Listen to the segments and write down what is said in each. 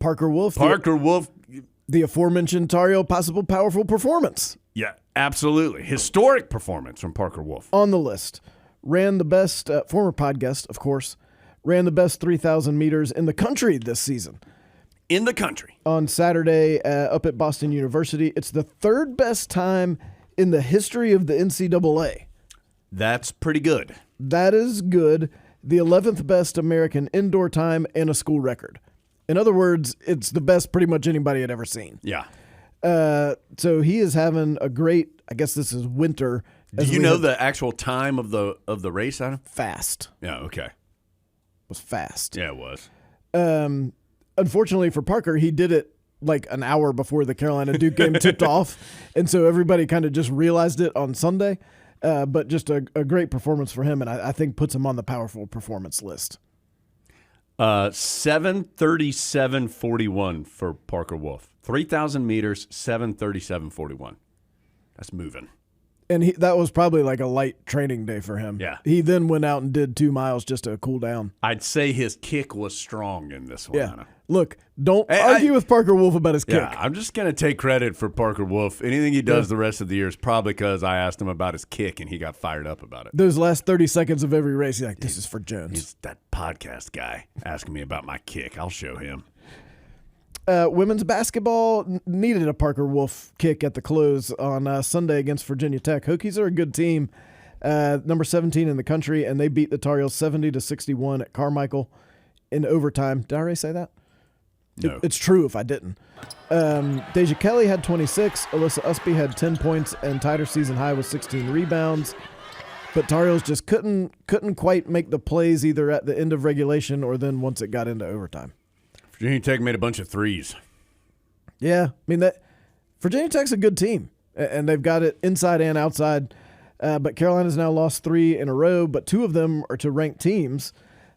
Parker Wolf. Parker Wolf. The aforementioned Tariel Possible Powerful Performance. Yeah, absolutely. Historic performance from Parker Wolf. On the list. Ran the best, former pod guest, of course, ran the best 3,000 meters in the country this season. In the country. On Saturday up at Boston University. It's the third best time in the history of the NCAA. That's pretty good. That is good. The 11th best American indoor time and a school record. In other words, it's the best pretty much anybody had ever seen. Yeah. So he is having a great, I guess this is winter. Do you know the actual time of the race, Adam? Fast. Yeah, okay. It was fast. Yeah, it was. Unfortunately for Parker, he did it like an hour before the Carolina Duke game tipped off. And so everybody kind of just realized it on Sunday. But just a great performance for him, and I think puts him on the powerful performance list. 7:37:41 for Parker Wolf. 3,000 meters, 7:37:41. That's moving. And that was probably like a light training day for him. Yeah. He then went out and did 2 miles just to cool down. I'd say his kick was strong in this one. Yeah. Look, don't argue with Parker Wolf about his kick. Yeah, I'm just going to take credit for Parker Wolf. Anything he does the rest of the year is probably because I asked him about his kick and he got fired up about it. Those last 30 seconds of every race, he's like, this is for Jones. He's that podcast guy asking me about my kick. I'll show him. Women's basketball needed a Parker Wolf kick at the close on Sunday against Virginia Tech. Hokies are a good team, number 17 in the country, and they beat the Tar Heels 70-61 at Carmichael in overtime. Did I already say that? No. It's true if I didn't. Deja Kelly had 26. Alyssa Usby had 10 points and tied her season high with 16 rebounds. But Tar Heels just couldn't quite make the plays either at the end of regulation or then once it got into overtime. Virginia Tech made a bunch of threes. Yeah, I mean that Virginia Tech's a good team, and they've got it inside and outside. But Carolina's now lost 3 in a row, but 2 of them are to ranked teams.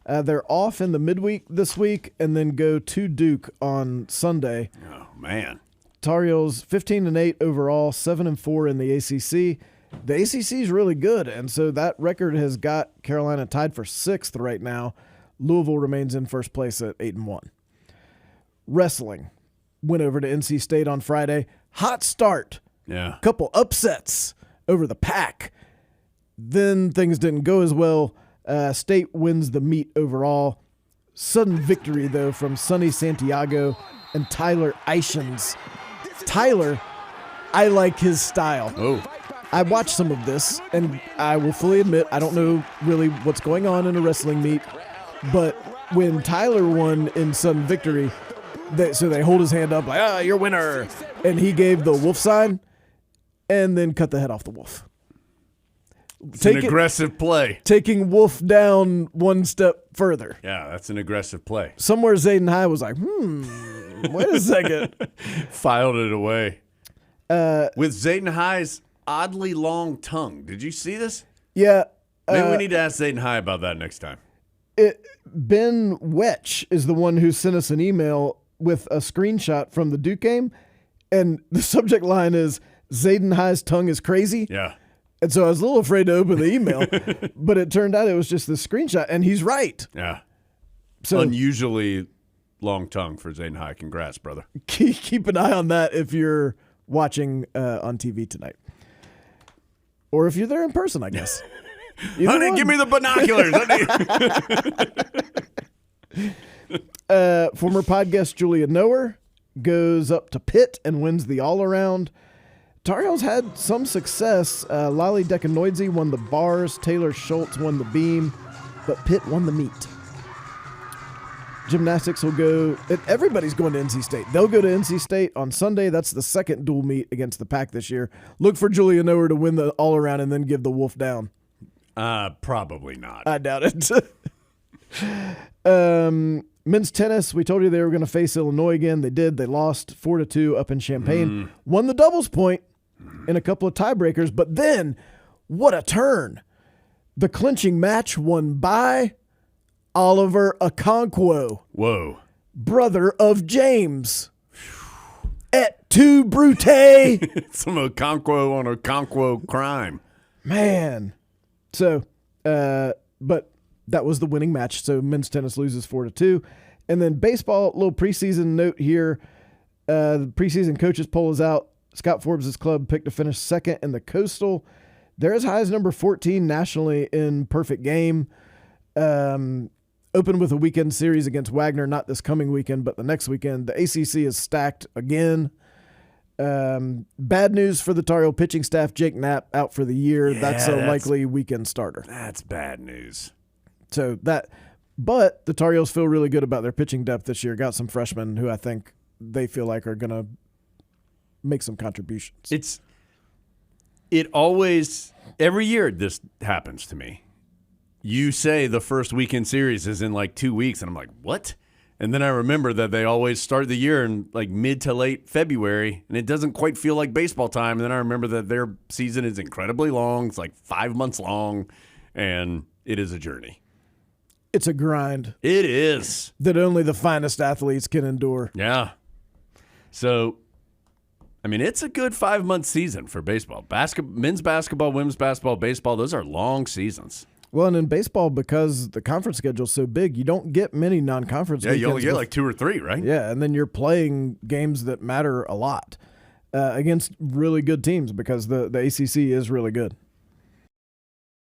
They're off in the midweek this week and then go to Duke on Sunday. Oh, man. Tar Heels 15-8 overall, 7-4 in the ACC. The ACC is really good, and so that record has got Carolina tied for 6th right now. Louisville remains in first place at 8-1. Wrestling went over to NC State on Friday. Hot start. Yeah. Couple upsets over the Pack. Then things didn't go as well. State wins the meet overall. Sudden victory, though, from Sonny Santiago and Tyler Ishins. Tyler, I like his style. Oh. I watched some of this, and I will fully admit I don't know really what's going on in a wrestling meet. But when Tyler won in sudden victory, they hold his hand up like, you're winner. And he gave the wolf sign and then cut the head off the wolf. It's an aggressive play. Taking Wolf down one step further. Yeah, that's an aggressive play. Somewhere Zayden High was like, wait a second. Filed it away. With Zayden High's oddly long tongue. Did you see this? Yeah. Maybe we need to ask Zayden High about that next time. Ben Wetch is the one who sent us an email with a screenshot from the Duke game, and the subject line is, Zayden High's tongue is crazy. Yeah. And so I was a little afraid to open the email, but it turned out it was just the screenshot, and he's right. Yeah. So unusually long tongue for Zayden High. Congrats, brother. Keep an eye on that if you're watching on TV tonight. Or if you're there in person, I guess. Honey, give me the binoculars. Former podcast Julia Noer goes up to Pitt and wins the all-around. Tar Heels had some success. Lolly Dekanoidze won the bars. Taylor Schultz won the beam. But Pitt won the meet. Gymnastics will go. Everybody's going to NC State. They'll go to NC State on Sunday. That's the second dual meet against the Pack this year. Look for Julia Noer to win the all-around and then give the wolf down. Probably not. I doubt it. Men's tennis, we told you they were going to face Illinois again. They did. They lost 4-2 up in Champaign. Won the doubles point in a couple of tiebreakers, but then, what a turn. The clinching match won by Oliver Okonkwo. Whoa. Brother of James. Et tu, Brute. Some Okonkwo on Okonkwo crime. Man. So, but that was the winning match. So men's tennis loses 4-2. And then baseball, little preseason note here. The preseason coaches poll is out. Scott Forbes' club picked to finish second in the Coastal. They're as high as number 14 nationally in perfect game. Opened with a weekend series against Wagner, not this coming weekend, but the next weekend. The ACC is stacked again. Bad news for the Tar Heel pitching staff. Jake Knapp out for the year. Yeah, that's a likely weekend starter. That's bad news. But the Tar Heels feel really good about their pitching depth this year. Got some freshmen who I think they feel like are going to make some contributions. Every year this happens to me. You say the first weekend series is in like 2 weeks, and I'm like, what? And then I remember that they always start the year in like mid to late February, and it doesn't quite feel like baseball time. And then I remember that their season is incredibly long. It's like 5 months long, and it is a journey. It's a grind. It is. That only the finest athletes can endure. Yeah. So, I mean, it's a good 5-month season for baseball. Men's basketball, women's basketball, baseball, those are long seasons. Well, and in baseball, because the conference schedule's so big, you don't get many non-conference weekends. Yeah, you only get like 2 or 3, right? Yeah, and then you're playing games that matter a lot against really good teams because the ACC is really good.